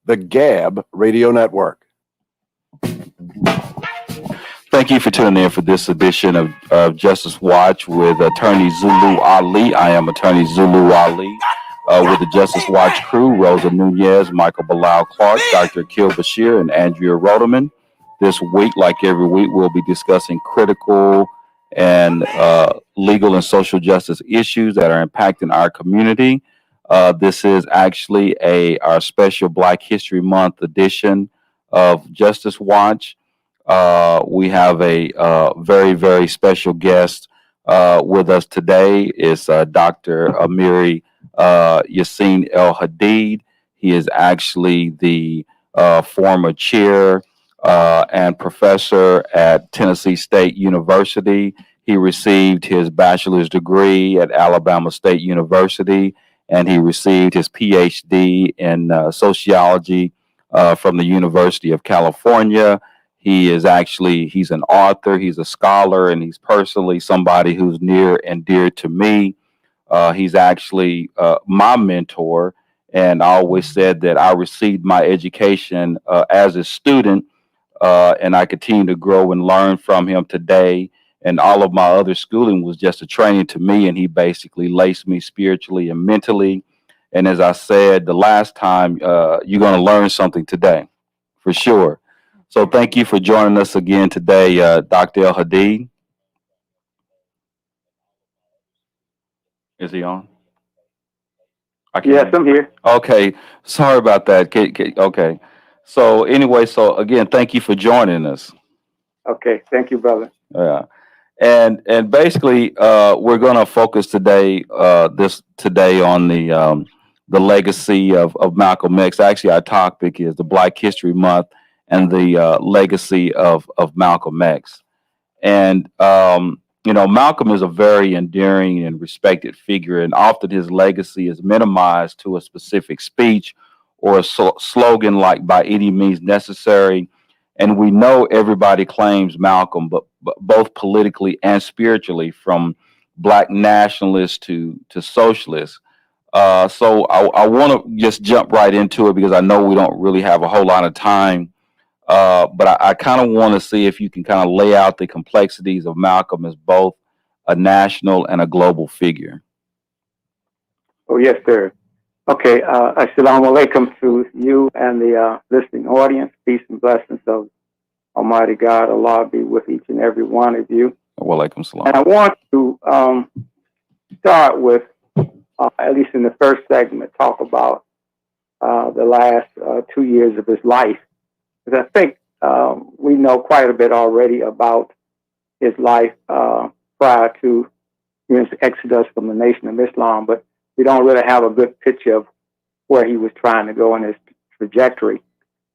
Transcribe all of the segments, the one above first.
the Gab Radio Network. Thank you for tuning in for this edition of Justice Watch with Attorney Zulu Ali. I am Attorney Zulu Ali with the Justice Watch crew, Rosa Nunez, Michael Bilal Clark, Dr. Akil Bashir, and Andrea Roderman. This week, like every week, we'll be discussing critical and legal and social justice issues that are impacting our community. This is actually our special Black History Month edition of Justice Watch. We have a very, very special guest with us today. Is Dr. Amiri Al-Hadid. He is actually the former chair and professor at Tennessee State University. He received his bachelor's degree at Alabama State University, and he received his PhD in sociology from the University of California. He's an author, he's a scholar, and he's personally somebody who's near and dear to me. He's actually my mentor, and I always said that I received my education as a student, and I continue to grow and learn from him today. And all of my other schooling was just a training to me, and he basically laced me spiritually and mentally. And as I said the last time, you're going to learn something today, for sure. So thank you for joining us again today, Dr. Al-Hadid. Is he on? Yes, I'm here. Okay. Sorry about that. Okay. So anyway, again, thank you for joining us. Okay. Thank you, brother. Yeah. And basically, we're going to focus today on the legacy of Malcolm X. Actually, our topic is the Black History Month and the legacy of Malcolm X. And, Malcolm is a very endearing and respected figure, and often his legacy is minimized to a specific speech or a slogan like "by any means necessary." And we know everybody claims Malcolm, but both politically and spiritually, from Black nationalists to socialists. So I want to just jump right into it because I know we don't really have a whole lot of time. But I kind of want to see if you can kind of lay out the complexities of Malcolm as both a national and a global figure. Oh, yes, sir. Okay. Assalamu alaikum to you and the listening audience. Peace and blessings of Almighty God. Allah be with each and every one of you. Wa alaikum salam. And I want to start with, at least in the first segment, talk about the last 2 years of his life. Because I think we know quite a bit already about his life prior to his exodus from the Nation of Islam, but we don't really have a good picture of where he was trying to go in his trajectory.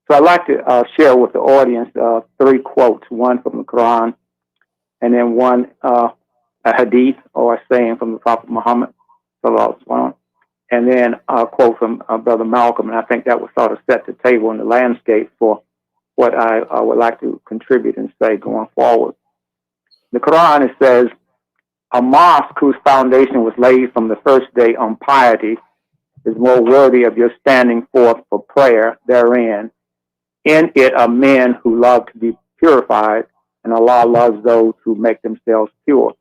So I'd like to share with the audience 3 quotes, one from the Quran, and then one a hadith or a saying from the Prophet Muhammad, and then a quote from Brother Malcolm. And I think that will sort of set the table and the landscape for what I would like to contribute and say going forward. The Quran, it says, "A mosque whose foundation was laid from the first day on piety is more worthy of your standing forth for prayer therein. In it are men who love to be purified, and Allah loves those who make themselves pure."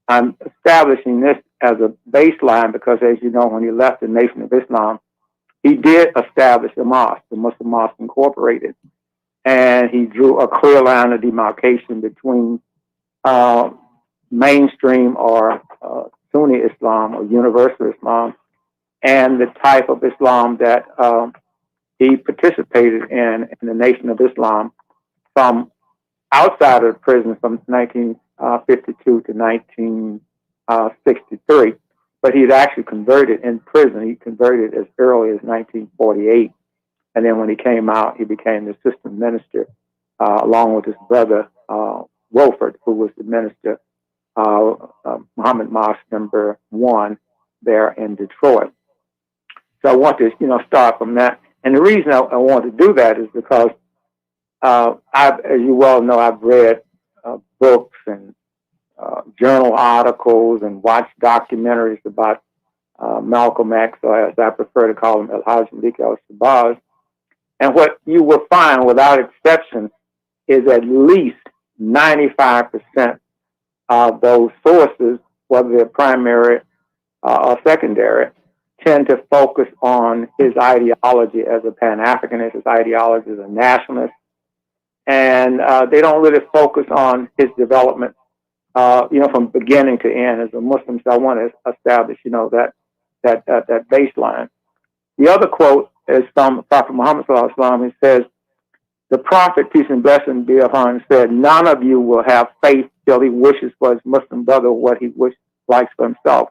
I'm establishing this as a baseline because, as you know, when he left the Nation of Islam, he did establish a mosque, the Muslim Mosque Incorporated. And he drew a clear line of demarcation between mainstream or Sunni Islam or universal Islam and the type of Islam that he participated in the Nation of Islam from outside of the prison from 1952 to 1963. But he had actually converted in prison. He converted as early as 1948. And then when he came out, he became the assistant minister, along with his brother, Wolford, who was the minister, Muhammad Mosque number 1 there in Detroit. So I want to, start from that. And the reason I want to do that is because, as you well know, I've read books and journal articles and watched documentaries about Malcolm X, or as I prefer to call him, Al-Hajj Malik al-Shabazz. And what you will find without exception is at least 95% of those sources, whether they're primary or secondary, tend to focus on his ideology as a Pan-Africanist, his ideology as a nationalist, and they don't really focus on his development, from beginning to end as a Muslim. So I want to establish, that baseline. The other quote is from Prophet Muhammad Sallallahu Alaihi Wasallam. He says, "The Prophet, peace and blessing be upon him, said, none of you will have faith till he wishes for his Muslim brother what he likes for himself."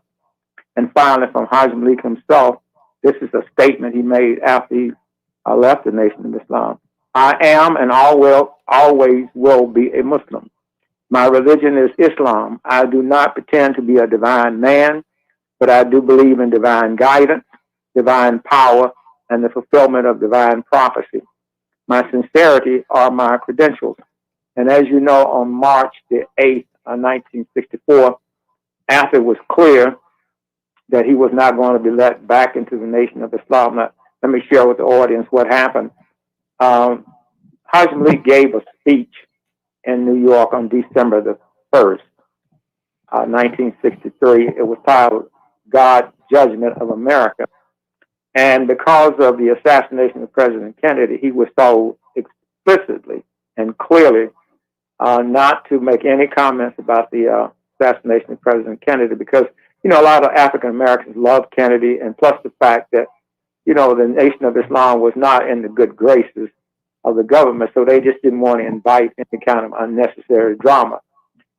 And finally, from Hajj Malik himself, this is a statement he made after he left the Nation of Islam. "I am and always will be a Muslim. My religion is Islam. I do not pretend to be a divine man, but I do believe in divine guidance, divine power, and the fulfillment of divine prophecy. My sincerity are my credentials." And as you know, on March the 8th, 1964, after it was clear that he was not going to be let back into the Nation of Islam. Now, let me share with the audience what happened. Hajj Malik gave a speech in New York on December the 1st, 1963. It was titled "God's Judgment of America." And because of the assassination of President Kennedy, he was told explicitly and clearly not to make any comments about the assassination of President Kennedy, because a lot of African Americans loved Kennedy, and plus the fact that, the Nation of Islam was not in the good graces of the government, so they just didn't want to invite any kind of unnecessary drama.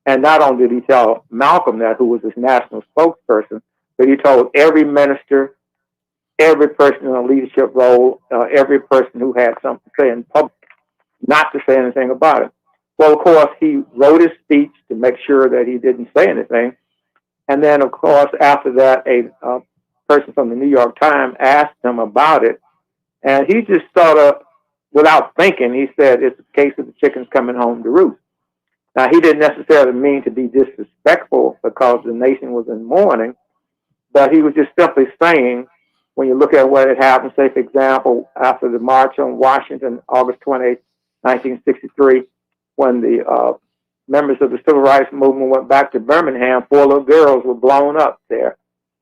And not only did he tell Malcolm that, who was his national spokesperson, but he told every minister, every person in a leadership role, every person who had something to say in public, not to say anything about it. Well, of course, he wrote his speech to make sure that he didn't say anything. And then, of course, after that, a person from the New York Times asked him about it. And he just sort of, without thinking, he said, "It's a case of the chickens coming home to roost." Now, he didn't necessarily mean to be disrespectful because the nation was in mourning, but he was just simply saying, when you look at what had happened, say, for example, after the March on Washington, August 28, 1963, when the members of the Civil Rights Movement went back to Birmingham, 4 little girls were blown up there.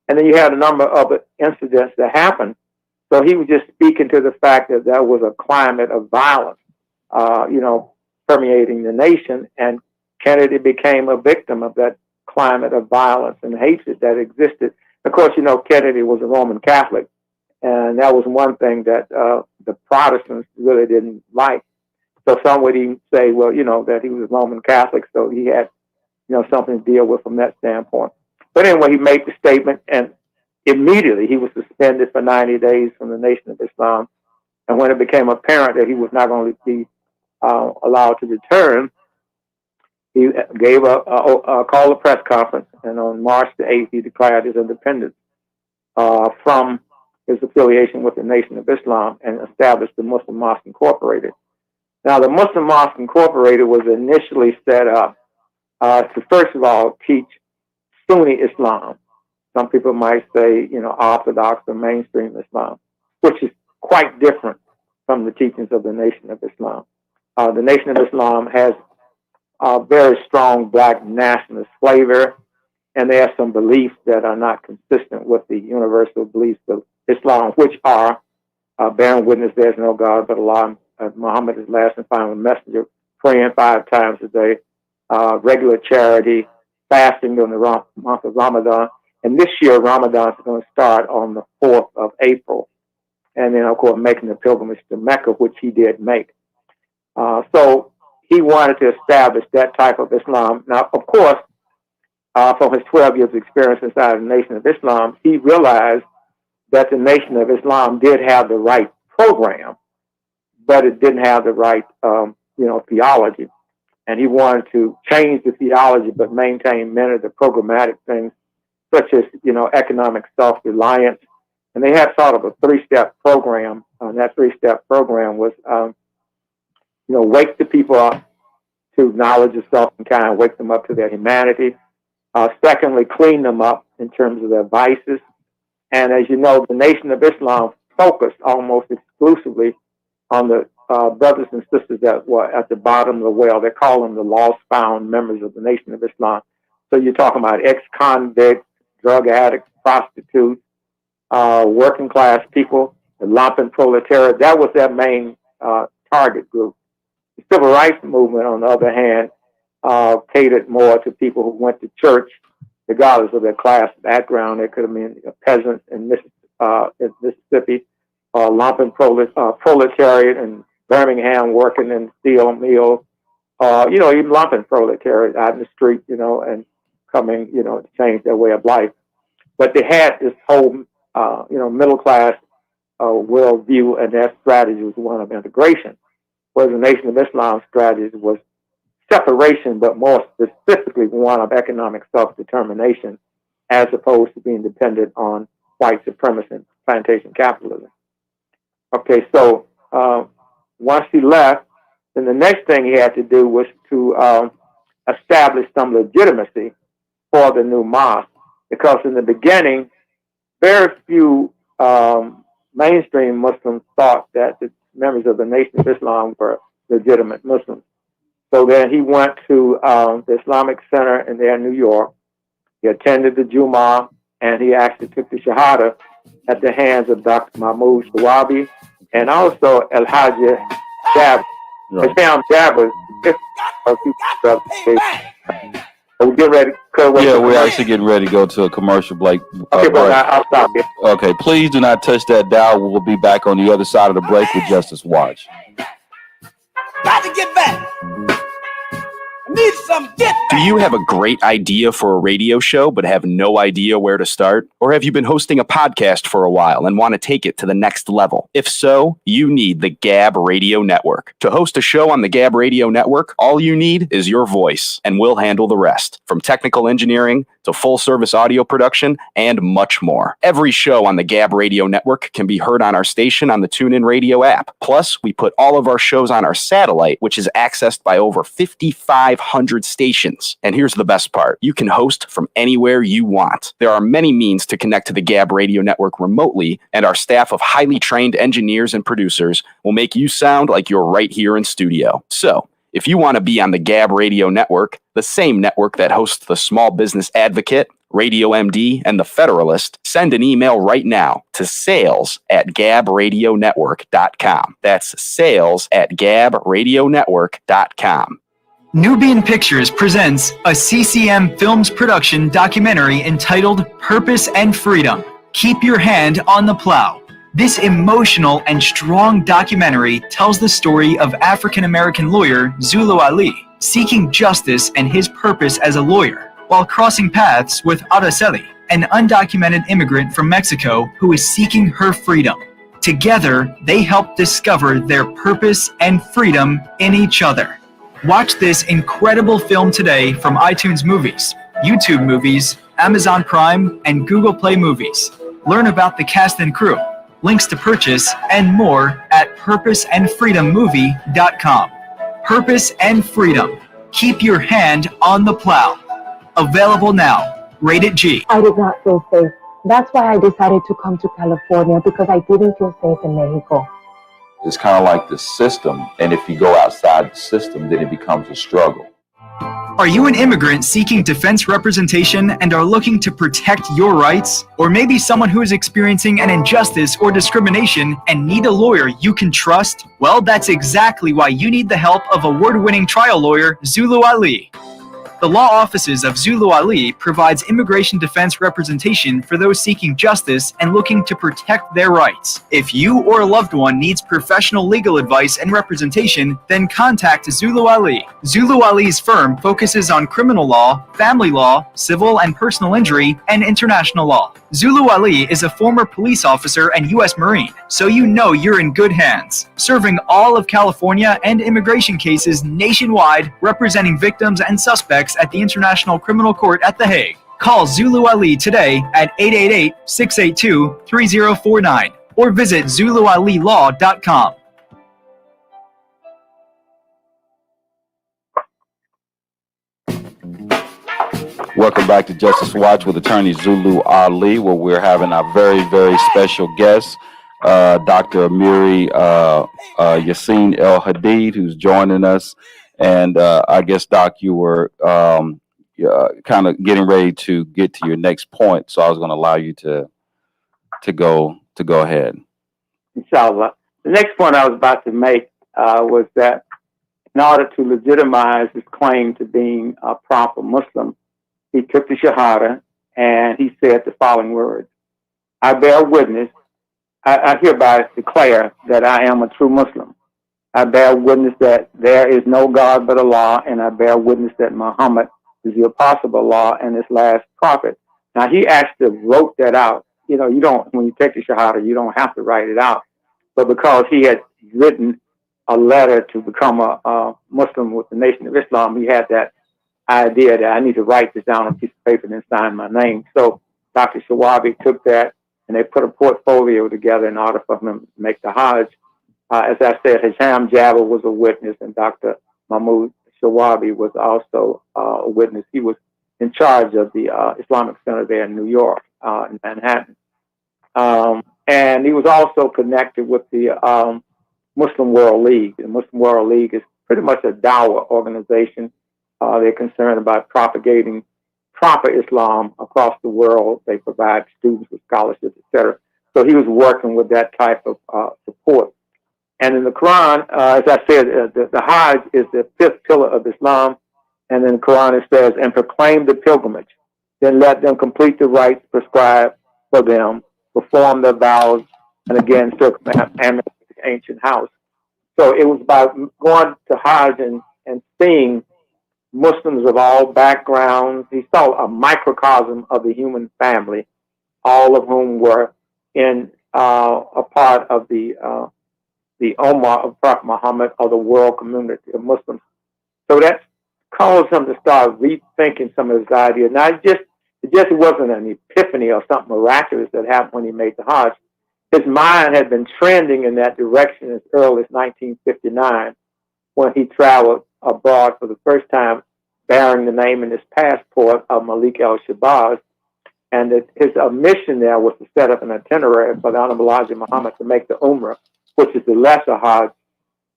And then you had a number of other incidents that happened. So he was just speaking to the fact that there was a climate of violence, permeating the nation, and Kennedy became a victim of that climate of violence and hatred that existed. Of course, Kennedy was a Roman Catholic, and that was one thing that the Protestants really didn't like. So some would even say, well, that he was a Roman Catholic, so he had, something to deal with from that standpoint. But anyway, he made the statement, and immediately he was suspended for 90 days from the Nation of Islam. And when it became apparent that he was not going to be allowed to return, he gave called a press conference, and on March the 8th, he declared his independence from his affiliation with the Nation of Islam and established the Muslim Mosque Incorporated. Now, the Muslim Mosque Incorporated was initially set up to, first of all, teach Sunni Islam. Some people might say, Orthodox or mainstream Islam, which is quite different from the teachings of the Nation of Islam. The Nation of Islam has a very strong black nationalist flavor, and there are some beliefs that are not consistent with the universal beliefs of Islam, which are bearing witness there's no God but Allah, Muhammad is last and final messenger, praying 5 times a day, regular charity, fasting during the month of Ramadan. And this year, Ramadan is going to start on the 4th of April. And then, of course, making the pilgrimage to Mecca, which he did make. So he wanted to establish that type of Islam. Now, of course, from his 12 years of experience inside the Nation of Islam, he realized that the Nation of Islam did have the right program, but it didn't have the right, theology. And he wanted to change the theology, but maintain many of the programmatic things, such as, economic self-reliance. And they had sort of a 3-step program. And that 3-step program was, wake the people up to knowledge of self and kind, wake them up to their humanity. Secondly, clean them up in terms of their vices. And as you know, the Nation of Islam focused almost exclusively on the brothers and sisters that were at the bottom of the well. They call them the lost found members of the Nation of Islam. So you're talking about ex-convicts, drug addicts, prostitutes, working class people, the lumpen proletariat. That was their main target group. The civil rights movement, on the other hand, catered more to people who went to church, regardless of their class background. They could have been peasants in Mississippi, lumpen proletariat in Birmingham working in steel mills, even lumpen proletariat out in the street, and coming, to change their way of life. But they had this whole, middle class worldview, and their strategy was one of integration, whereas the Nation of Islam strategy was separation, but more specifically one of economic self-determination, as opposed to being dependent on white supremacy and plantation capitalism. Okay, so once he left, then the next thing he had to do was to establish some legitimacy for the new mosque, because in the beginning, very few mainstream Muslims thought that the members of the Nation of Islam were legitimate Muslims. So then he went to the Islamic Center in New York. He attended the Jummah, and he actually took the Shahada at the hands of Dr. Mahmoud Shawabi and also Al-Hadid Jabbar. Right. Jabbar. Are we getting ready to cut away? Yeah, we're actually getting ready to go to a commercial break. Okay, but I'll stop here. Okay, please do not touch that dial. We'll be back on the other side of the break with Justice Watch. Got to get back. Need some get back. Do you have a great idea for a radio show but have no idea where to start? Or have you been hosting a podcast for a while and want to take it to the next level? If so, you need the Gab Radio Network. To host a show on the Gab Radio Network, all you need is your voice, and we'll handle the rest. From technical engineering to full-service audio production and much more. Every show on the Gab Radio Network can be heard on our station on the TuneIn Radio app. Plus, we put all of our shows on our satellite, which is accessed by over 5,500 stations. And here's the best part. You can host from anywhere you want. There are many means to connect to the Gab Radio Network remotely, and our staff of highly trained engineers and producers will make you sound like you're right here in studio. So, if you want to be on the Gab Radio Network, the same network that hosts the Small Business Advocate, Radio MD, and The Federalist, send an email right now to sales@gabradionetwork.com. That's sales@gabradionetwork.com. Nubian Pictures presents a CCM Films production documentary entitled Purpose and Freedom. Keep your hand on the plow. This emotional and strong documentary tells the story of African-American lawyer Zulu Ali seeking justice and his purpose as a lawyer while crossing paths with Araceli, an undocumented immigrant from Mexico who is seeking her freedom. Together, they help discover their purpose and freedom in each other. Watch this incredible film today from iTunes Movies, YouTube Movies, Amazon Prime, and Google Play Movies. Learn about the cast and crew, links to purchase, and more at purposeandfreedommovie.com. Purpose and Freedom. Keep your hand on the plow. Available now. Rated G. I did not feel safe. That's why I decided to come to California, because I didn't feel safe in Mexico. It's kind of like the system, and if you go outside the system, then it becomes a struggle. Are you an immigrant seeking defense representation and are looking to protect your rights? Or maybe someone who is experiencing an injustice or discrimination and need a lawyer you can trust? Well, that's exactly why you need the help of award-winning trial lawyer Zulu Ali. The law offices of Zulu Ali provides immigration defense representation for those seeking justice and looking to protect their rights. If you or a loved one needs professional legal advice and representation, then contact Zulu Ali. Zulu Ali's firm focuses on criminal law, family law, civil and personal injury, and international law. Zulu Ali is a former police officer and U.S. Marine, so you know you're in good hands. Serving all of California and immigration cases nationwide, representing victims and suspects at the International Criminal Court at The Hague. Call Zulu Ali today at 888-682-3049 or visit ZuluAliLaw.com. Welcome back to Justice Watch with attorney Zulu Ali, where we're having our very, very special guest, Dr. Amiri Al-Hadid, who's joining us. And I guess, Doc, you were kind of getting ready to get to your next point, so I was going to allow you to go ahead. Inshallah. The next point I was about to make was that in order to legitimize his claim to being a proper Muslim, he took the Shahada and he said the following words: I bear witness, I hereby declare that I am a true Muslim. I bear witness that there is no God but Allah, and I bear witness that Muhammad is the apostle of Allah and his last prophet. Now, he actually wrote that out. You know, you don't, when you take the Shahada, you don't have to write it out. But because he had written a letter to become a Muslim with the Nation of Islam, he had that idea that I need to write this down on a piece of paper and then sign my name. So Dr. Shawabi took that and they put a portfolio together in order for him to make the Hajj. As I said, Hisham Jabba was a witness, and Dr. Mahmoud Shawabi was also a witness. He was in charge of the Islamic Center there in New York, in Manhattan. And he was also connected with the Muslim World League. The Muslim World League is pretty much a dawah organization. They're concerned about propagating proper Islam across the world. They provide students with scholarships, etc. So he was working with that type of support. And in the Quran, as I said, the Hajj is the fifth pillar of Islam. And in the Quran it says, and proclaim the pilgrimage. Then let them complete the rites prescribed for them, perform their vows, and again circumambulate the ancient house. So it was about going to Hajj and seeing Muslims of all backgrounds. He saw a microcosm of the human family, all of whom were in a part of the Ummah of Prophet Muhammad, or the world community of Muslims. So that caused him to start rethinking some of his ideas. Now, it just wasn't an epiphany or something miraculous that happened when he made the Hajj. His mind had been trending in that direction as early as 1959, when he traveled abroad for the first time, bearing the name in his passport of Malik al-Shabazz. And his mission there was to set up an itinerary for the Honorable Elijah Muhammad to make the Umrah, which is the lesser Hajj.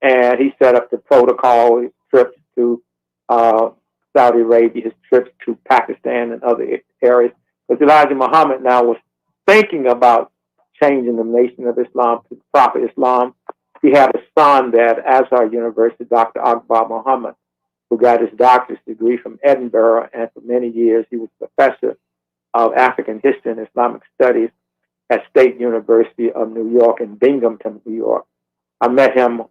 And he set up the protocol, his trips to Saudi Arabia, his trips to Pakistan and other areas. Because Elijah Muhammad now was thinking about changing the Nation of Islam to proper Islam. He had a son there at Azhar University, Dr. Akbar Muhammad, who got his doctorate degree from Edinburgh, and for many years he was professor of African history and Islamic studies at State University of New York in Binghamton, New York. I met him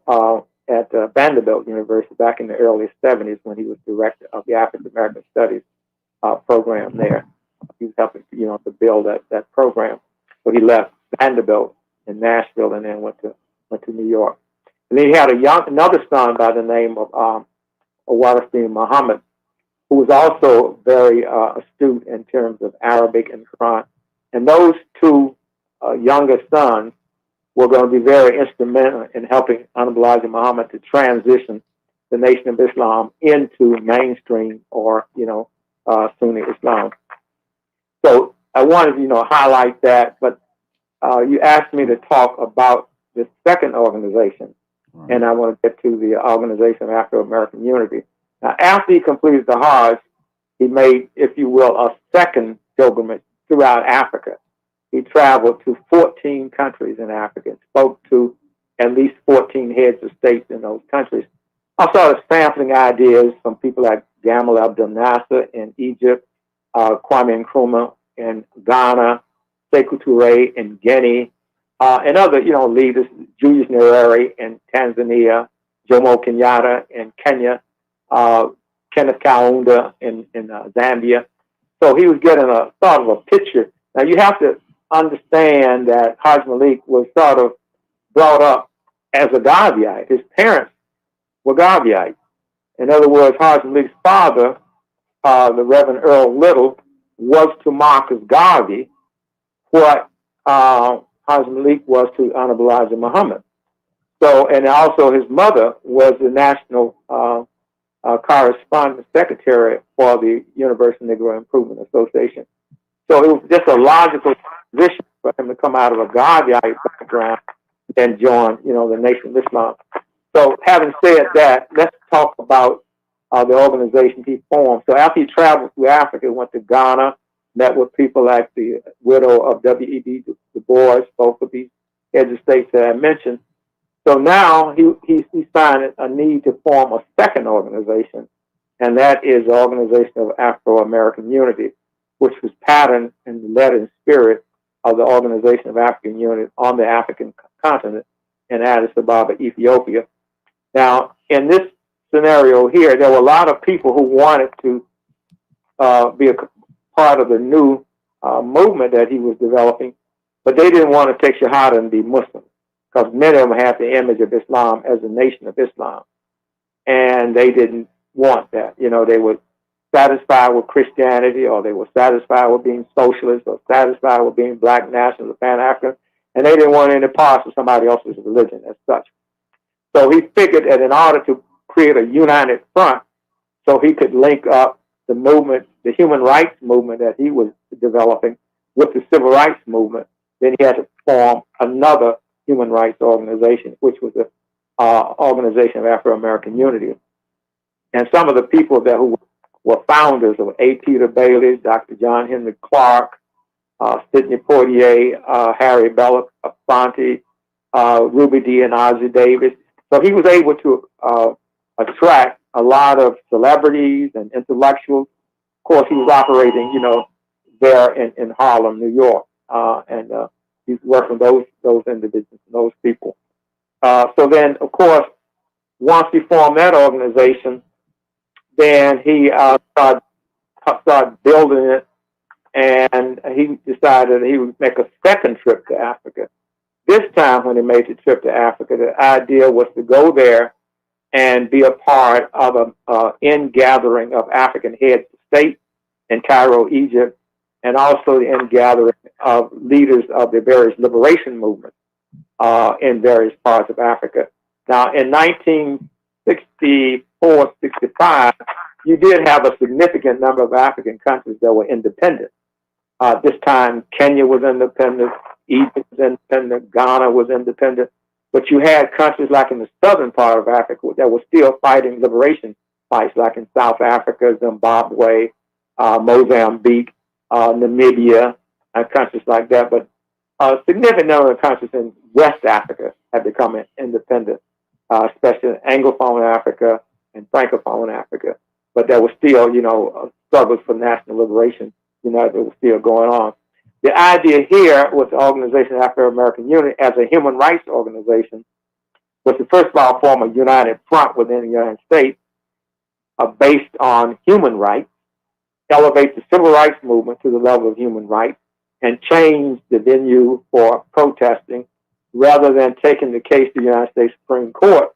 at Vanderbilt University back in the early 70s when he was director of the African American Studies program there. He was helping, to build that program. So he left Vanderbilt in Nashville and then went to New York. And then he had another son by the name of Warathin Muhammad, who was also very astute in terms of Arabic and Quran. And those two younger sons were going to be very instrumental in helping Honorable Elijah Muhammad to transition the Nation of Islam into mainstream or, Sunni Islam. So I wanted to, highlight that, but you asked me to talk about the second organization, and I want to get to the Organization of Afro-American Unity. Now, after he completed the Hajj, he made, if you will, a second pilgrimage throughout Africa. He traveled to 14 countries in Africa and spoke to at least 14 heads of states in those countries. I started sampling ideas from people like Gamal Abdel Nasser in Egypt, Kwame Nkrumah in Ghana, Sekou Touré in Guinea, and other, leaders, Julius Nyerere in Tanzania, Jomo Kenyatta in Kenya, Kenneth Kaunda in Zambia. So he was getting a sort of a picture. Now you have to understand that Haj Malik was sort of brought up as a Garveyite. His parents were Garveyites. In other words, Haj Malik's father, the Reverend Earl Little, was to Marcus Garvey what Haj Malik was to Honorable Elijah Muhammad. So, and also his mother was the national correspondent secretary for the Universal Negro Improvement Association. So it was just a logical transition for him to come out of a Ghaznaite background and join, the Nation of Islam. So having said that, let's talk about the organization he formed. So after he traveled through Africa, went to Ghana, met with people like the widow of W.E.B. Du Bois, both of these heads of states that I mentioned. So now he found a need to form a second organization, and that is the Organization of Afro-American Unity, which was patterned in the letter and spirit of the Organization of African Unity on the African continent in Addis Ababa, Ethiopia. Now, in this scenario here, there were a lot of people who wanted to be a part of the new movement that he was developing, but they didn't want to take Shahada and be Muslim, because many of them had the image of Islam as a nation of Islam, and they didn't want that. They were satisfied with Christianity, or they were satisfied with being socialist, or satisfied with being black nationals or Pan-African, and they didn't want any parts of somebody else's religion as such. So he figured that in order to create a united front, so he could link up the movement, the human rights movement that he was developing, with the civil rights movement, then he had to form another human rights organization, which was the Organization of Afro-American Unity. And some of the people who were founders of A. Peter Bailey, Dr. John Henry Clark, Sidney Poitier, Harry Belafonte, Ruby Dee, and Ozzie Davis. So he was able to attract a lot of celebrities and intellectuals. Of course, he was operating, there in Harlem, New York, and he's working with those individuals, those people. So then, of course, once he formed that organization, then he started building it, and he decided he would make a second trip to Africa. This time, when he made the trip to Africa, the idea was to go there and be a part of an ingathering of African heads of state in Cairo, Egypt, and also the ingathering of leaders of the various liberation movements in various parts of Africa. Now, in 1964, 65, you did have a significant number of African countries that were independent. This time, Kenya was independent, Egypt was independent, Ghana was independent, but you had countries like in the southern part of Africa that were still fighting liberation fights, like in South Africa, Zimbabwe, Mozambique, Namibia, and countries like that. But a significant number of countries in West Africa had become independent, especially in Anglophone Africa and Francophone Africa. But there was still, struggles for national liberation, that was still going on. The idea here with the Organization of Afro-American Unity as a human rights organization was to first of all form a united front within the United States based on human rights, elevate the civil rights movement to the level of human rights, and change the venue for protesting rather than taking the case to the United States Supreme Court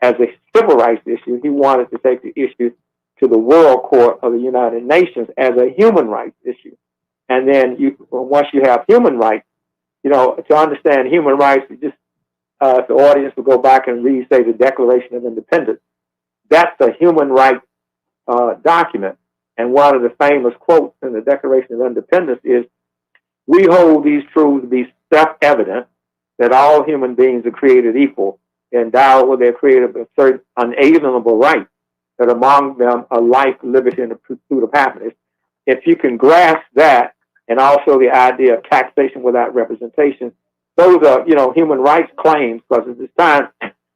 as a civil rights issue. He wanted to take the issue to the World Court of the United Nations as a human rights issue. And then once you have human rights, to understand human rights, if the audience will go back and read, say, the Declaration of Independence, that's a human rights document. And one of the famous quotes in the Declaration of Independence is, "We hold these truths to be self-evident, that all human beings are created equal, endowed with their creative and certain unalienable rights, that among them are life, liberty, and the pursuit of happiness." If you can grasp that, and also the idea of taxation without representation, those are, human rights claims, because at this time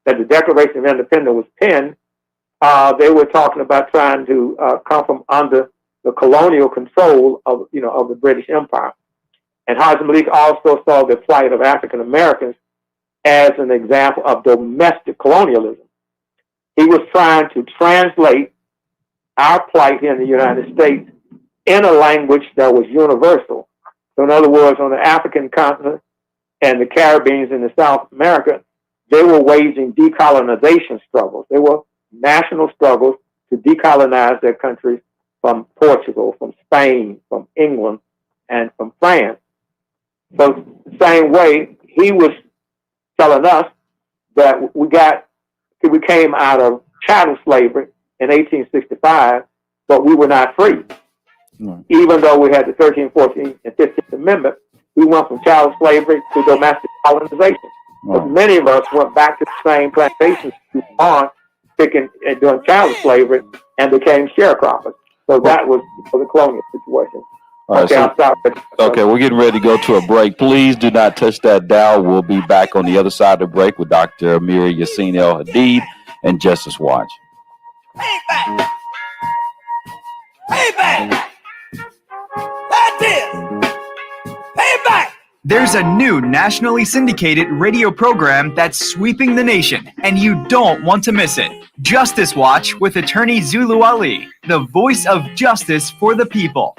that the Declaration of Independence was penned, they were talking about trying to come from under the colonial control of, of the British Empire. And Haji Malik also saw the plight of African Americans as an example of domestic colonialism. He was trying to translate our plight here in the United States in a language that was universal. So in other words, on the African continent and the Caribbean and the South America, they were waging decolonization struggles. They were national struggles to decolonize their countries from Portugal, from Spain, from England, and from France. So the same way, he was telling us that we came out of chattel slavery in 1865, but we were not free. Even though we had the 13th, 14th, and 15th Amendment, We went from child slavery to domestic colonization. But many of us went back to the same plantations we were on, picking and doing child slavery, and became sharecroppers. So that was the colonial situation. All right, Okay, so, I'll stop there. okay, we're getting ready to go to a break. Please do not touch that dial. We'll be back on the other side of the break with Dr. Amiri Al-Hadid and Justice Watch. Payback! Payback! That's it! Payback! There's a new nationally syndicated radio program that's sweeping the nation, and you don't want to miss it. Justice Watch with attorney Zulu Ali, the voice of justice for the people.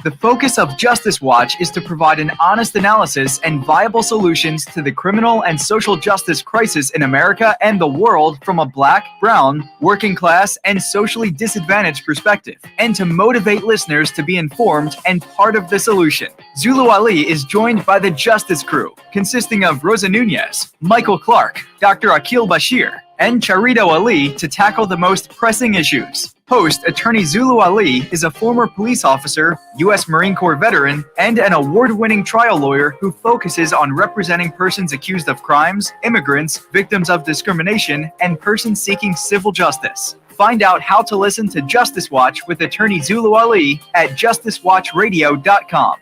The focus of Justice Watch is to provide an honest analysis and viable solutions to the criminal and social justice crisis in America and the world from a Black, brown, working class, and socially disadvantaged perspective, and to motivate listeners to be informed and part of the solution. Zulu Ali is joined by the Justice Crew, consisting of Rosa Nunez, Michael Clark, Dr. Akil Bashir, and Charito Ali to tackle the most pressing issues. Host Attorney Zulu Ali is a former police officer, U.S. Marine Corps veteran, and an award-winning trial lawyer who focuses on representing persons accused of crimes, immigrants, victims of discrimination, and persons seeking civil justice. Find out how to listen to Justice Watch with Attorney Zulu Ali at justicewatchradio.com.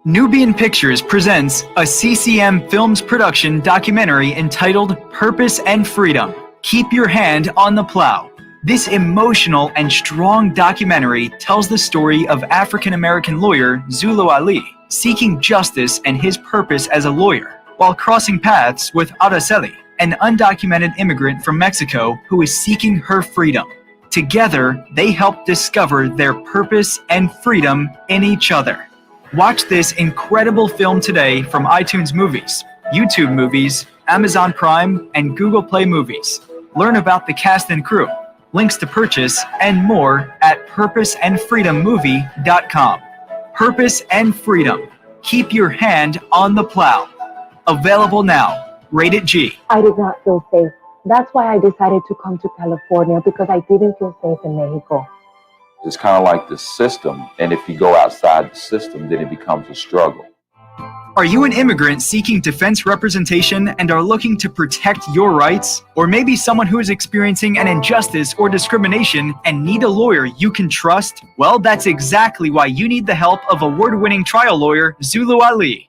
Nubian Pictures presents a CCM Films production documentary entitled Purpose and Freedom. Keep your hand on the plow. This emotional and strong documentary tells the story of African-American lawyer Zulu Ali seeking justice and his purpose as a lawyer, while crossing paths with Araceli, an undocumented immigrant from Mexico who is seeking her freedom. Together, they help discover their purpose and freedom in each other. Watch this incredible film today from iTunes Movies, YouTube Movies, Amazon Prime, and Google Play Movies. Learn about the cast and crew, links to purchase, and more at purposeandfreedommovie.com. Purpose and Freedom. Keep your hand on the plow. Available now. Rated G. I did not feel safe. That's why I decided to come to California, because I didn't feel safe in Mexico. It's kind of like the system, and if you go outside the system, then it becomes a struggle. Are you an immigrant seeking defense representation and are looking to protect your rights? Or maybe someone who is experiencing an injustice or discrimination and need a lawyer you can trust? Well, that's exactly why you need the help of award-winning trial lawyer Zulu Ali.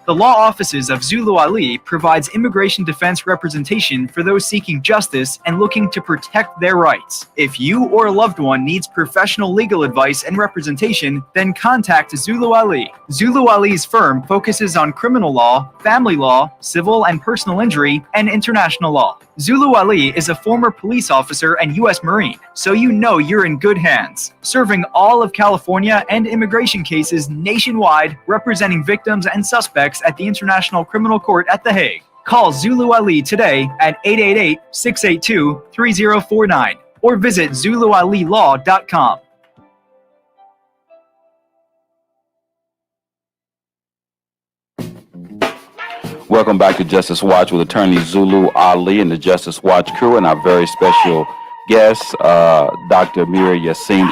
The law offices of Zulu Ali provides immigration defense representation for those seeking justice and looking to protect their rights. If you or a loved one needs professional legal advice and representation, then contact Zulu Ali. Zulu Ali's firm focuses on criminal law, family law, civil and personal injury, and international law. Zulu Ali is a former police officer and U.S. Marine, so you know you're in good hands, serving all of California and immigration cases nationwide, representing victims and suspects at the International Criminal Court at The Hague. Call Zulu Ali today at 888-682-3049 or visit ZuluAliLaw.com. Welcome back to Justice Watch with attorney Zulu Ali and the Justice Watch crew and our very special guest, Dr. Amiri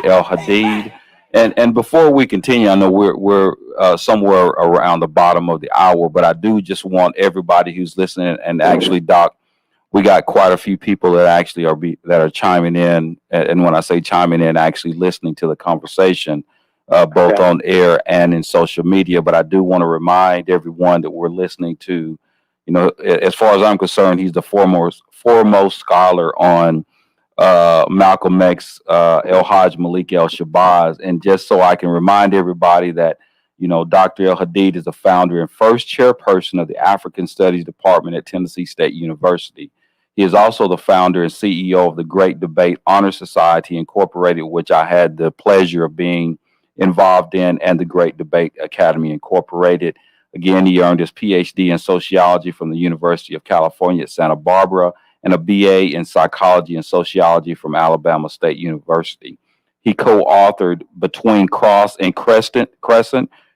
Al-Hadid. And before we continue, I know we're somewhere around the bottom of the hour, but I do just want everybody who's listening, and actually, Doc, we got quite a few people that actually are chiming in, and when I say chiming in, actually listening to the conversation, both on air and in social media. But I do want to remind everyone that we're listening to, you know, as far as I'm concerned, he's the foremost scholar on Malcolm X, El-Hajj Malik El-Shabazz. And just so I can remind everybody that, you know, Dr. Al-Hadid is the founder and first chairperson of the African Studies Department at Tennessee State University. He is also the founder and CEO of the Great Debate Honor Society Incorporated, which I had the pleasure of being involved in, and the Great Debate Academy Incorporated. Again, he earned his PhD in sociology from the University of California at Santa Barbara and a BA in psychology and sociology from Alabama State University. He co-authored Between Cross and Crescent,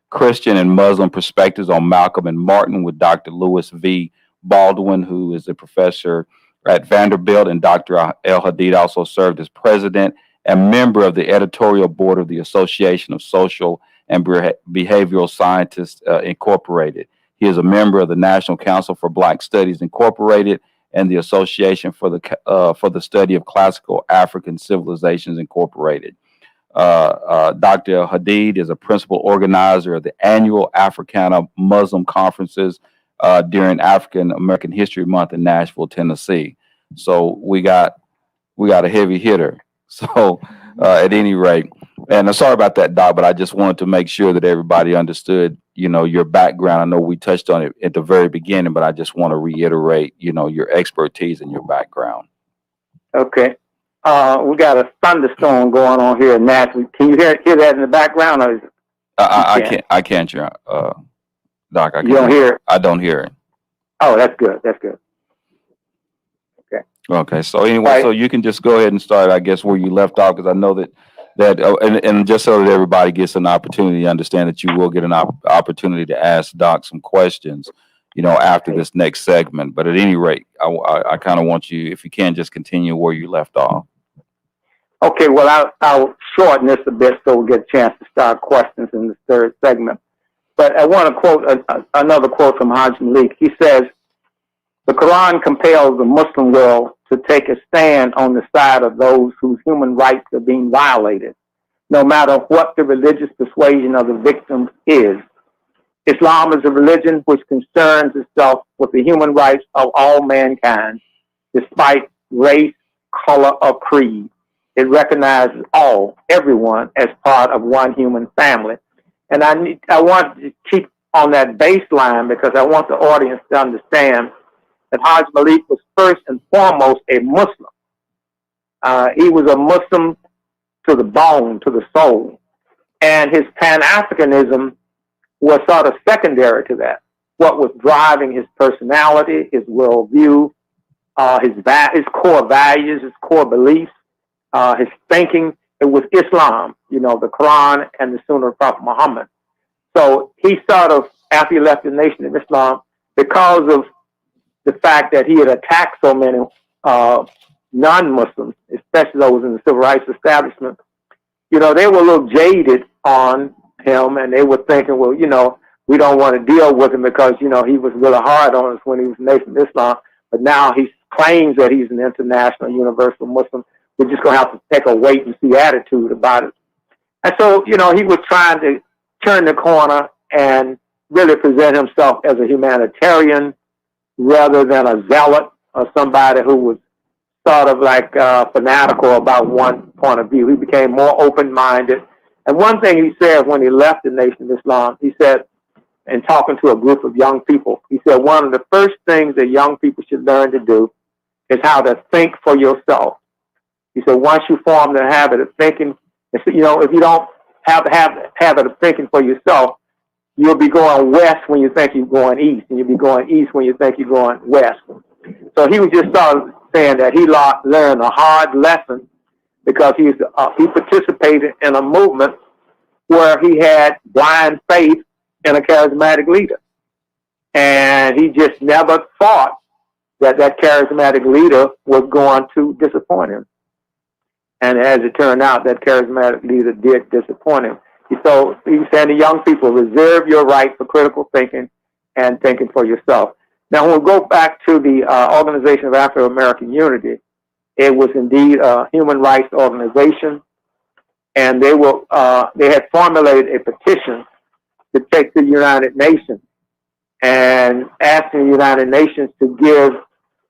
Christian and Muslim Perspectives on Malcolm and Martin with Dr. Lewis V. Baldwin, who is a professor at Vanderbilt, and Dr. Al-Hadid also served as president and member of the editorial board of the Association of Social and Behavioral Scientists Incorporated. He is a member of the National Council for Black Studies Incorporated and the Association for the Study of Classical African Civilizations Incorporated. Dr. Al-Hadid is a principal organizer of the annual Africana Muslim conferences during African American History Month in Nashville, Tennessee. So we got a heavy hitter. So at any rate, and I'm sorry about that, Doc, but I just wanted to make sure that everybody understood, your background. I know we touched on it at the very beginning, but I just want to reiterate, your expertise and your background. Okay. We got a thunderstorm going on here in Nashville. Can you hear that in the background? Or I can't, Doc. I can't. You don't hear it? I don't hear it. Oh, that's good. That's good. Okay. Okay. So anyway, Right. So you can just go ahead and start, I guess, where you left off, because I know that and just so that everybody gets an opportunity to understand that you will get an opportunity to ask Doc some questions, after this next segment. But at any rate, I kind of want you, if you can, just continue where you left off. Okay, well, I'll shorten this a bit so we'll get a chance to start questions in the third segment. But I want to quote another quote from Hajj Malik. He says, "The Quran compels the Muslim world to take a stand on the side of those whose human rights are being violated, no matter what the religious persuasion of the victims is. Islam is a religion which concerns itself with the human rights of all mankind, despite race, color, or creed. It recognizes everyone as part of one human family." And I want to keep on that baseline because I want the audience to understand that Hajj Malik was first and foremost a Muslim. He was a Muslim to the bone, to the soul. And his Pan-Africanism was sort of secondary to that. What was driving his personality, his worldview, his core values, his core beliefs, his thinking, it was Islam, the Quran and the Sunnah of Prophet Muhammad. So he sort of, after he left the Nation of Islam, because of the fact that he had attacked so many non-Muslims, especially those in the civil rights establishment, they were a little jaded on him, and they were thinking, well, we don't want to deal with him because, he was really hard on us when he was Nation of Islam, but now he claims that he's an international universal Muslim. We're just going to have to take a wait and see attitude about it. And so, he was trying to turn the corner and really present himself as a humanitarian rather than a zealot or somebody who was sort of like fanatical about one point of view. He became more open-minded. And one thing he said when he left the Nation of Islam, he said, in talking to a group of young people, he said, one of the first things that young people should learn to do is how to think for yourself. He said, once you form the habit of thinking, if you don't have the habit of thinking for yourself, you'll be going west when you think you're going east, and you'll be going east when you think you're going west. So he was just sort of saying that he learned a hard lesson because he participated in a movement where he had blind faith in a charismatic leader. And he just never thought that charismatic leader was going to disappoint him. And as it turned out, that charismatic leader did disappoint him. So he was saying to young people, reserve your right for critical thinking and thinking for yourself. Now, when we go back to the Organization of Afro-American Unity, it was indeed a human rights organization, and they had formulated a petition to take to the United Nations and asking the United Nations to give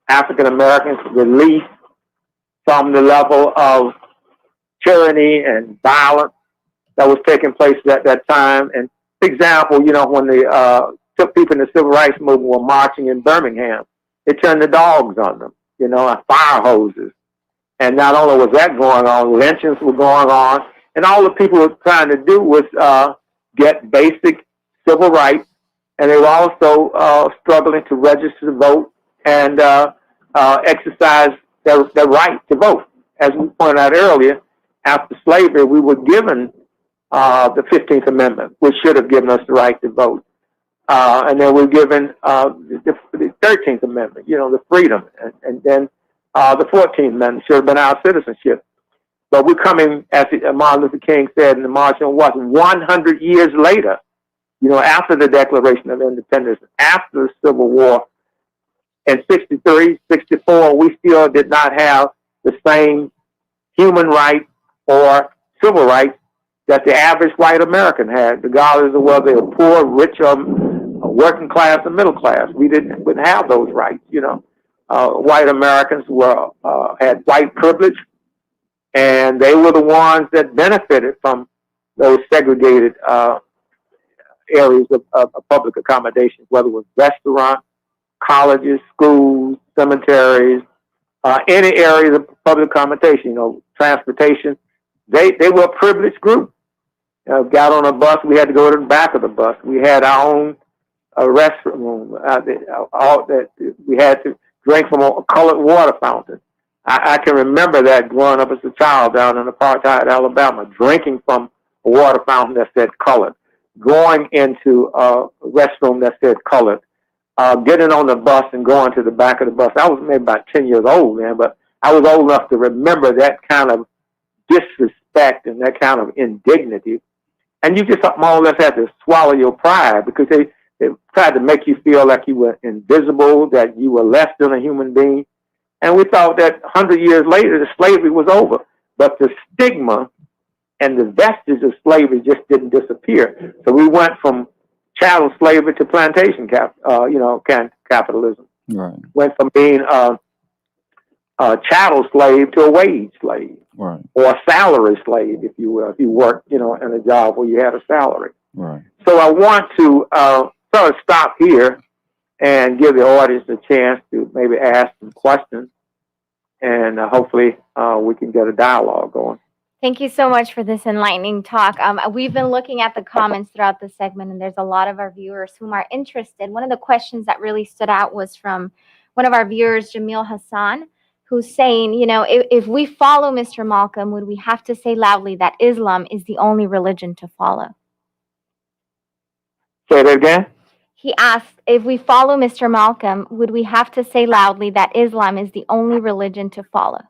African Americans relief from the level of tyranny and violence that was taking place at that time. And for example, when the people in the civil rights movement were marching in Birmingham, they turned the dogs on them, fire hoses. And not only was that going on, lynchings were going on, and all the people were trying to do was get basic civil rights, and they were also struggling to register to vote and exercise their right to vote. As we pointed out earlier, after slavery, we were given the 15th Amendment, which should have given us the right to vote. And then we're given the 13th Amendment, the freedom. And then the 14th Amendment should have been our citizenship. But we're coming, as Martin Luther King said in the March on Washington, 100 years later, after the Declaration of Independence, after the Civil War, in 63, 64, we still did not have the same human rights or civil rights that the average white American had, regardless of whether they were poor, rich, or working class or middle class. We wouldn't have those rights. White Americans had white privilege, and they were the ones that benefited from those segregated areas of public accommodation, whether it was restaurants, colleges, schools, cemeteries, any areas of public accommodation, transportation. They were a privileged group. Got on a bus, we had to go to the back of the bus. We had our own restroom. We had to drink from a colored water fountain. I can remember that growing up as a child down in apartheid Alabama, drinking from a water fountain that said colored, going into a restroom that said colored, getting on the bus and going to the back of the bus. I was maybe about 10 years old then, but I was old enough to remember that kind of disrespect and that kind of indignity. And you just more or less had to swallow your pride, because they tried to make you feel like you were invisible, that you were less than a human being. And we thought that 100 years later, the slavery was over. But the stigma and the vestige of slavery just didn't disappear. So we went from chattel slavery to plantation capitalism. Right. Went from being a chattel slave to a wage slave. Right. Or a salary slave, if you will, if you worked, in a job where you had a salary. Right. So I want to sort of stop here and give the audience a chance to maybe ask some questions, and hopefully we can get a dialogue going. Thank you so much for this enlightening talk. We've been looking at the comments throughout the segment, and there's a lot of our viewers whom are interested. One of the questions that really stood out was from one of our viewers, Jamil Hassan, who's saying, if we follow Mr. Malcolm, would we have to say loudly that Islam is the only religion to follow? Say that again? He asked, if we follow Mr. Malcolm, would we have to say loudly that Islam is the only religion to follow?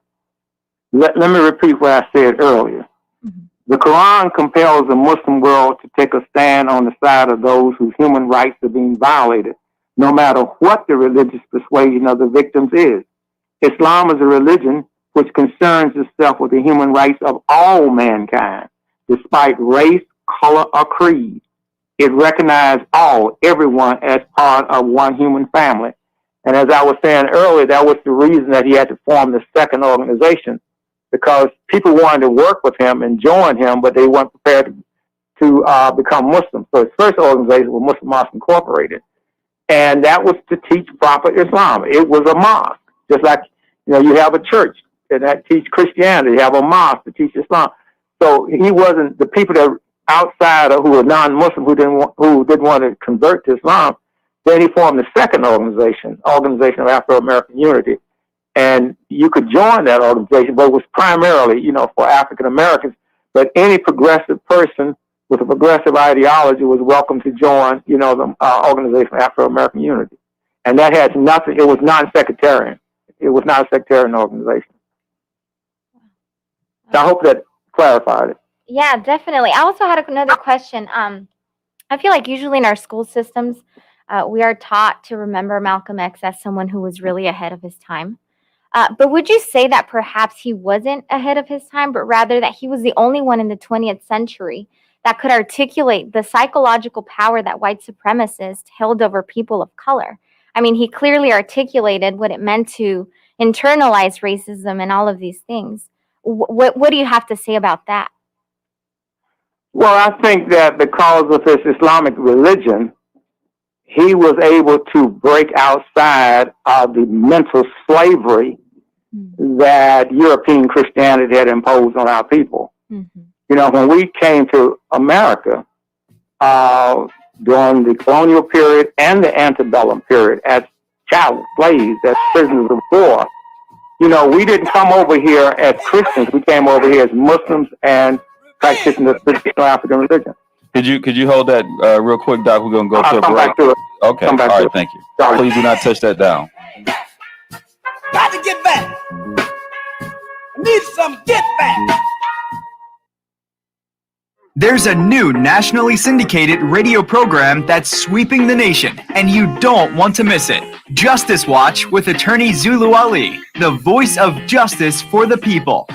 Let me repeat what I said earlier. Mm-hmm. The Quran compels the Muslim world to take a stand on the side of those whose human rights are being violated, no matter what the religious persuasion of the victims is. Islam is a religion which concerns itself with the human rights of all mankind, despite race, color, or creed. It recognizes everyone as part of one human family. And as I was saying earlier, that was the reason that he had to form the second organization, because people wanted to work with him and join him, but they weren't prepared to become Muslims. So his first organization was Muslim Mosque Incorporated. And that was to teach proper Islam. It was a mosque, just like you have a church that teach Christianity. You have a mosque to teach Islam. So he wasn't the people that outside who were non-Muslim who didn't want to convert to Islam. Then he formed the second Organization of Afro-American Unity. And you could join that organization, but it was primarily, for African Americans. But any progressive person with a progressive ideology was welcome to join, the Organization of Afro-American Unity. And that had nothing, it was non-sectarian. It was not a sectarian organization. So I hope that clarified it. Yeah, definitely. I also had another question. I feel like usually in our school systems, we are taught to remember Malcolm X as someone who was really ahead of his time. But would you say that perhaps he wasn't ahead of his time, but rather that he was the only one in the 20th century that could articulate the psychological power that white supremacists held over people of color? I mean, he clearly articulated what it meant to internalize racism and all of these things. What do you have to say about that? Well, I think that because of his Islamic religion, he was able to break outside of the mental slavery that European Christianity had imposed on our people. Mm-hmm. When we came to America during the colonial period and the antebellum period as chattel slaves, as prisoners of war, we didn't come over here as Christians. We came over here as Muslims and practitioners of traditional African religion. Could you hold that real quick, Doc? We're going to go to a break. Come back to it. Okay. All right. Thank you. Sorry. Please do not touch that down. Got to get back. I need need some get back. There's a new nationally syndicated radio program that's sweeping the nation, and you don't want to miss it. Justice Watch with attorney Zulu Ali, the voice of justice for the people.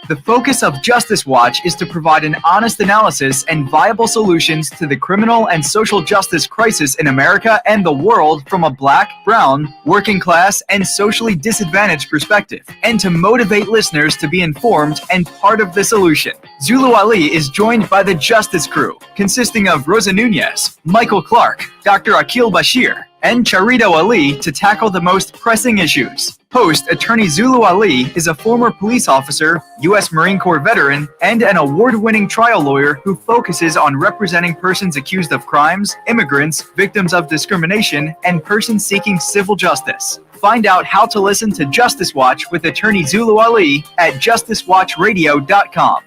The focus of Justice Watch is to provide an honest analysis and viable solutions to the criminal and social justice crisis in America and the world from a black, brown, working class, and socially disadvantaged perspective, and to motivate listeners to be informed and part of the solution. Zulu Ali is joined by the Justice Crew, consisting of Rosa Nunez, Michael Clark, Dr. Akil Bashir, and Charito Ali to tackle the most pressing issues. Host Attorney Zulu Ali is a former police officer, U.S. Marine Corps veteran, and an award-winning trial lawyer who focuses on representing persons accused of crimes, immigrants, victims of discrimination, and persons seeking civil justice. Find out how to listen to Justice Watch with Attorney Zulu Ali at justicewatchradio.com.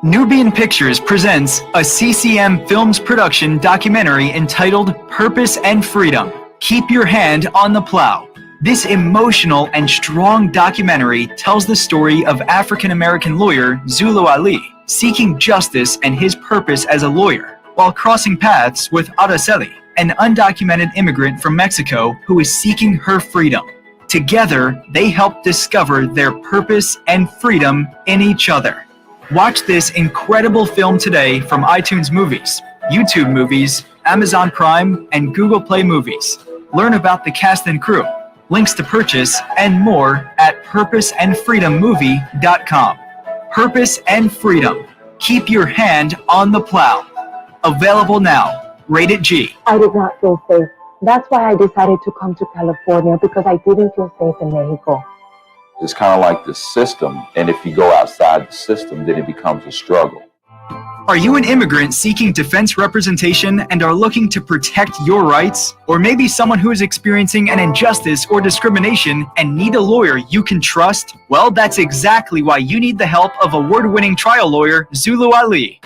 Nubian Pictures presents a CCM Films production documentary entitled Purpose and Freedom. Keep your hand on the plow. This emotional and strong documentary tells the story of African-American lawyer Zulu Ali seeking justice and his purpose as a lawyer while crossing paths with Araceli, an undocumented immigrant from Mexico who is seeking her freedom. Together, they help discover their purpose and freedom in each other. Watch this incredible film today from iTunes Movies, YouTube Movies, Amazon Prime, and Google Play Movies. Learn about the cast and crew, links to purchase, and more at purposeandfreedommovie.com. Purpose and Freedom. Keep your hand on the plow. Available now. Rated G. I did not feel safe. That's why I decided to come to California, because I didn't feel safe in Mexico. It's kind of like the system, and if you go outside the system, then it becomes a struggle. Are you an immigrant seeking defense representation and are looking to protect your rights? Or maybe someone who is experiencing an injustice or discrimination and need a lawyer you can trust? Well, that's exactly why you need the help of award-winning trial lawyer Zulu Ali.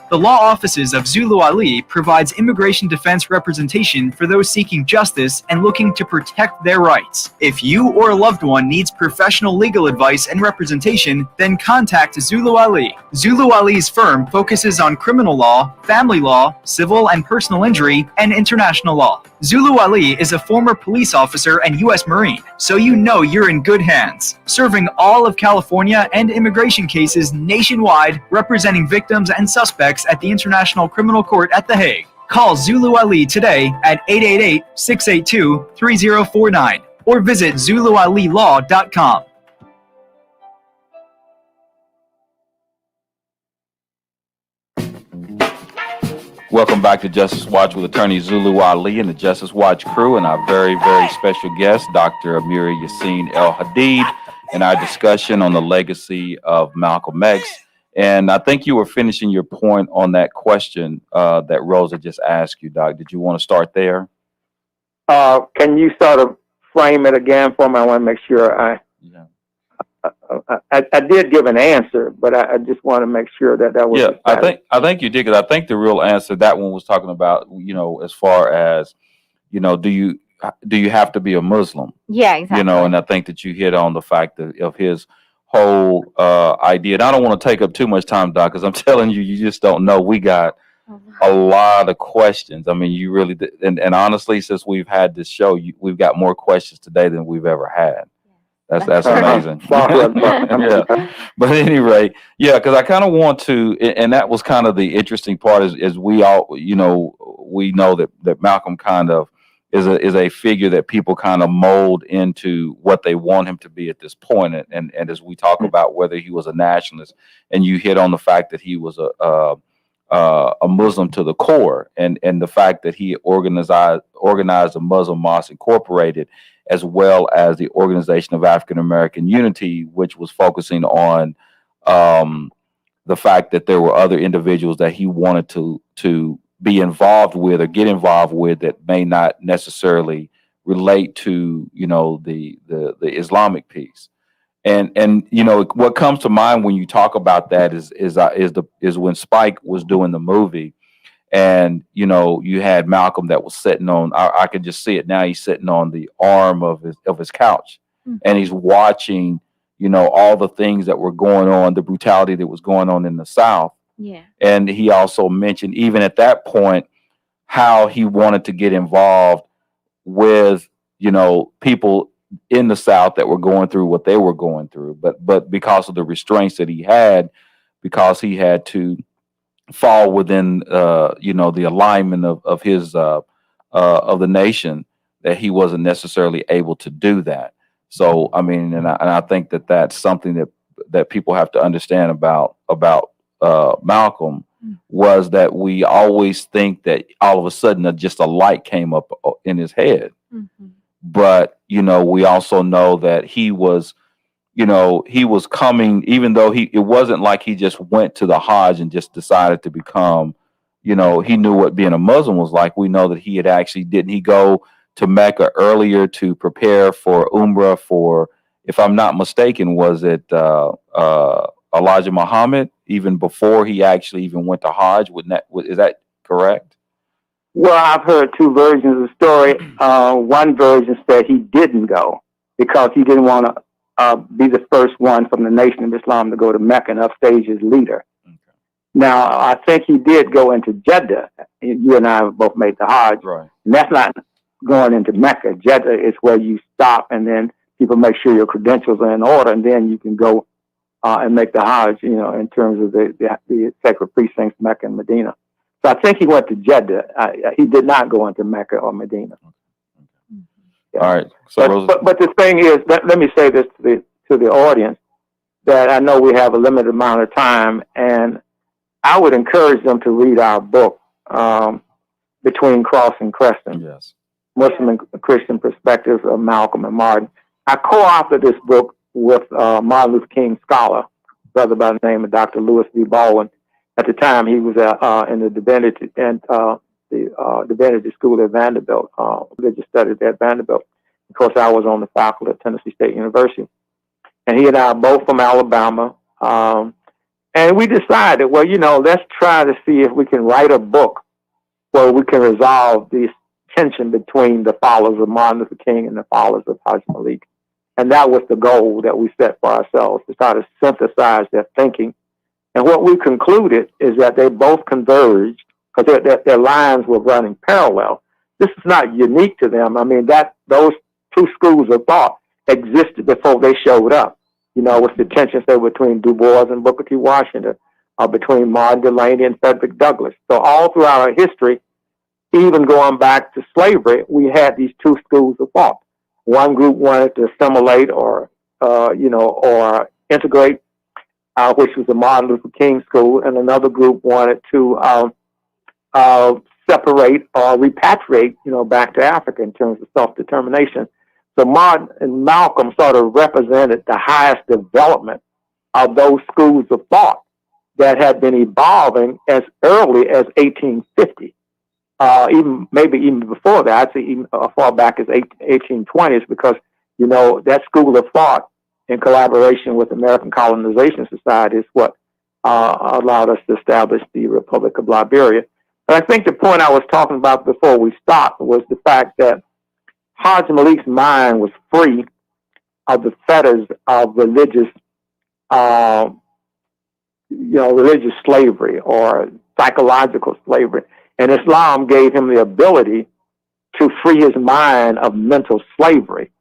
The law offices of Zulu Ali provides immigration defense representation for those seeking justice and looking to protect their rights. If you or a loved one needs professional legal advice and representation, then contact Zulu Ali. Zulu Ali's firm focuses on criminal law, family law, civil and personal injury, and international law. Zulu Ali is a former police officer and U.S. Marine, so you know you're in good hands, serving all of California and immigration cases nationwide, representing victims and suspects at the International Criminal Court at The Hague. Call Zulu Ali today at 888-682-3049 or visit ZuluAliLaw.com. Welcome back to Justice Watch with attorney Zulu Ali and the Justice Watch crew and our very, very special guest, Dr. Amiri Al-Hadid, and our discussion on the legacy of Malcolm X. And I think you were finishing your point on that question that Rosa just asked you, Doc. Did you want to start there? Can you sort of frame it again for me? I want to make sure I did give an answer, but I just want to make sure that was. Yeah, I think you did, because I think the real answer, that one was talking about, as far as, do you have to be a Muslim? Yeah, exactly. And I think that you hit on the fact of his whole idea. And I don't want to take up too much time, Doc, because I'm telling you, you just don't know. We got a lot of questions. I mean, you really did. And honestly, since we've had this show, we've got more questions today than we've ever had. That's amazing. Yeah. But anyway, yeah, because I kind of want to, and that was kind of the interesting part is we all, we know that Malcolm kind of is a figure that people kind of mold into what they want him to be at this point. And as we talk about whether he was a nationalist, and you hit on the fact that he was a Muslim to the core, and the fact that he organized a Muslim Mosque Incorporated, as well as the Organization of African American Unity, which was focusing on the fact that there were other individuals that he wanted to be involved with or get involved with that may not necessarily relate to the Islamic piece. And what comes to mind when you talk about that is when Spike was doing the movie. And, you had Malcolm that was sitting on, I could just see it now, he's sitting on the arm of his couch. and he's watching, all the things that were going on, the brutality that was going on in the South. Yeah. And he also mentioned, even at that point, how he wanted to get involved with, people in the South that were going through what they were going through. But because of the restraints that he had, because he had to fall within, the alignment of his, of the nation, that he wasn't necessarily able to do that. So, I mean, and I think that that's something that people have to understand about Malcolm, was that we always think that all of a sudden just a light came up in his head. Mm-hmm. But, we also know that he was coming, even though it wasn't like he just went to the Hajj and just decided to become, he knew what being a Muslim was like. We know that he had actually, didn't he go to Mecca earlier to prepare for Umrah for, if I'm not mistaken, was it Elijah Muhammad, even before he actually even went to Hajj? Is that correct? Well, I've heard two versions of the story. One version said he didn't go because he didn't want to be the first one from the Nation of Islam to go to Mecca and upstage his leader. Okay. Now, I think he did go into Jeddah. You and I have both made the Hajj. Right. And that's not going into Mecca. Jeddah is where you stop, and then people make sure your credentials are in order, and then you can go and make the Hajj, in terms of the sacred precincts, Mecca and Medina. So I think he went to Jeddah. He did not go into Mecca or Medina. Yeah. All right. So but the thing is, let me say this to the audience, that I know we have a limited amount of time, and I would encourage them to read our book, Between Cross and Crescent. Yes. Muslim and Christian Perspectives of Malcolm and Martin. I co-authored this book with Martin Luther King scholar, brother by the name of Dr. Lewis V. Baldwin. At the time, he was in the divinity school at Vanderbilt, religious studies at Vanderbilt. Of course, I was on the faculty at Tennessee State University, and he and I are both from Alabama. And we decided, well, let's try to see if we can write a book where we can resolve this tension between the followers of Martin Luther King and the followers of Hajj Malik. And that was the goal that we set for ourselves, to try to synthesize their thinking. And what we concluded is that they both converged, because their lines were running parallel. This is not unique to them. I mean, those two schools of thought existed before they showed up. With the tensions there between Du Bois and Booker T. Washington, between Martin Delany and Frederick Douglass. So all throughout our history, even going back to slavery, we had these two schools of thought. One group wanted to assimilate or integrate, which was the Martin Luther King school, and another group wanted to separate or repatriate, back to Africa in terms of self-determination. So Martin and Malcolm sort of represented the highest development of those schools of thought that had been evolving as early as 1850. Even before that, I'd say even as far back as 1820s, because, that school of thought in collaboration with American Colonization Society is what allowed us to establish the Republic of Liberia. But I think the point I was talking about before we stopped was the fact that Hajj Malik's mind was free of the fetters of religious slavery or psychological slavery. And Islam gave him the ability to free his mind of mental slavery.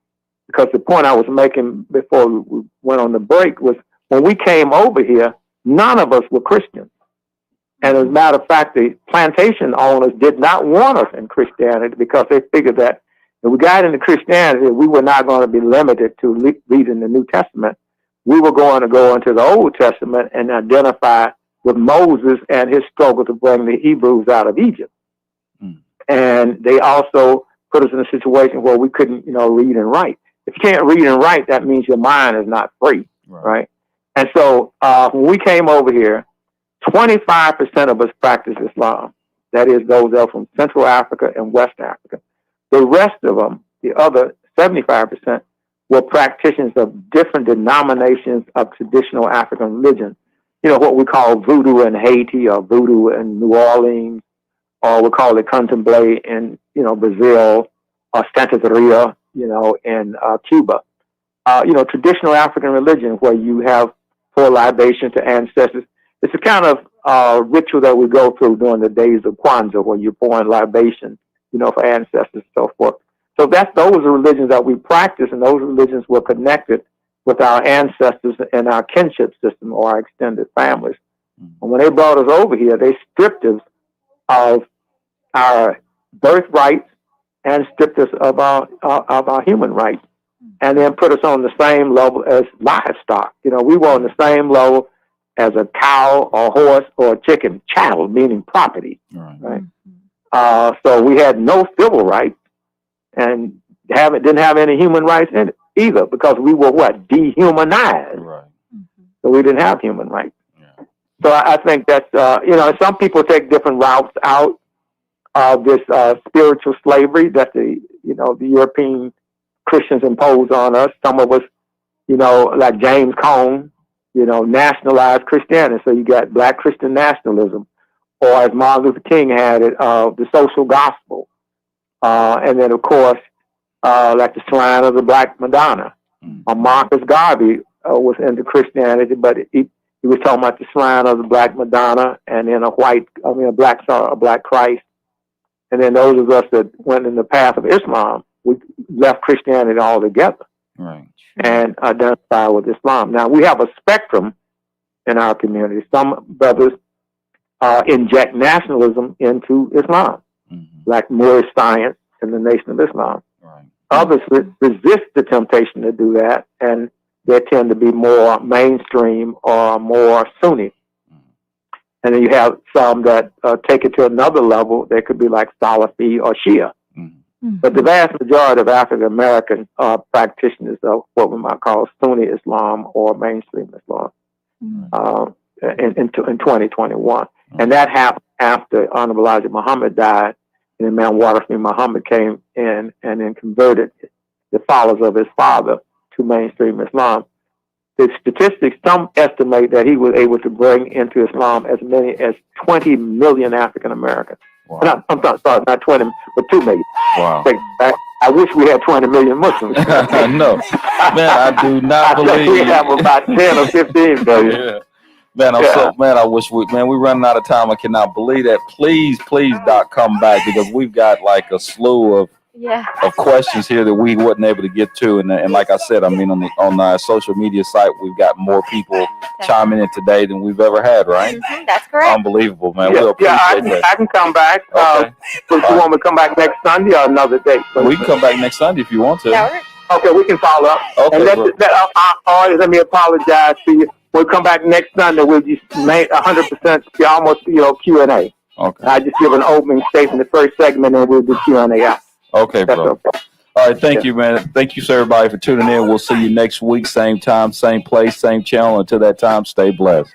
Because the point I was making before we went on the break was, when we came over here, none of us were Christians. And as a matter of fact, the plantation owners did not want us in Christianity, because they figured that if we got into Christianity, we were not going to be limited to reading the New Testament. We were going to go into the Old Testament and identify with Moses and his struggle to bring the Hebrews out of Egypt. And they also put us in a situation where we couldn't, read and write. If you can't read and write, that means your mind is not free, right? And so when we came over here, 25% of us practice Islam. That is, those that are from Central Africa and West Africa. The rest of them, the other 75%, were practitioners of different denominations of traditional African religion. What we call voodoo in Haiti, or voodoo in New Orleans, or we call it candomblé in, Brazil, or Santeria, in Cuba. traditional African religion where you have pour libation to ancestors. It's a kind of ritual that we go through during the days of Kwanzaa, where you're pouring libation, for ancestors and so forth. So those are religions that we practice, and those religions were connected with our ancestors and our kinship system or our extended families. And when they brought us over here, they stripped us of our birthrights and stripped us of our human rights, and then put us on the same level as livestock. We were on the same level as a cow or horse or a chicken, chattel, meaning property. Right? So we had no civil rights and didn't have any human rights in it either, because we were dehumanized. Right. So we didn't have human rights. Yeah. So I think that's some people take different routes out of this spiritual slavery that the European Christians impose on us. Some of us, like James Cone, nationalized Christianity. So you got Black Christian nationalism, or as Martin Luther King had it, the social gospel. And then, of course, like the Shrine of the Black Madonna. Marcus Garvey was into Christianity, but he was talking about the Shrine of the Black Madonna, and then a Black Christ. And then those of us that went in the path of Islam, we left Christianity altogether, right, and identify with Islam. Now, we have a spectrum in our community. Some brothers inject nationalism into Islam, like Moorish science and the Nation of Islam. Right. Others resist the temptation to do that, and they tend to be more mainstream or more Sunni. And then you have some that take it to another level. They could be like Salafi or Shia. But the vast majority of African American practitioners of what we might call Sunni Islam or mainstream Islam in 2021. And that happened after Honorable Elijah Muhammad died, and then man Waterfree Muhammad came in and then converted the followers of his father to mainstream Islam. The statistics, some estimate that he was able to bring into Islam as many as 20 million African Americans. Wow. Sorry, not 20, but 2 million. Wow. I wish we had 20 million Muslims. No, man, I do not believe we have about 10 or 15 million. Yeah. Man, I wish we running out of time. I cannot believe that. Please, Doc, come back, because we've got like a slew of questions here that we wasn't able to get to, and like I said, on our social media site, we've got more people chiming in today than we've ever had. Right? That's correct. Unbelievable, man. We'll appreciate that. I can come back. Okay. So you want me to come back next Sunday or another day? We can come back next Sunday if you want to. Okay, we can follow up. Okay, and let me apologize to you. We'll come back next Sunday. We'll just make 100% almost Q&A. Okay. I just give an opening statement, the first segment, and we'll do Q&A out. Okay, bro. Okay. All right, thank you, man. Thank you, sir, everybody, for tuning in. We'll see you next week, same time, same place, same channel. Until that time, stay blessed.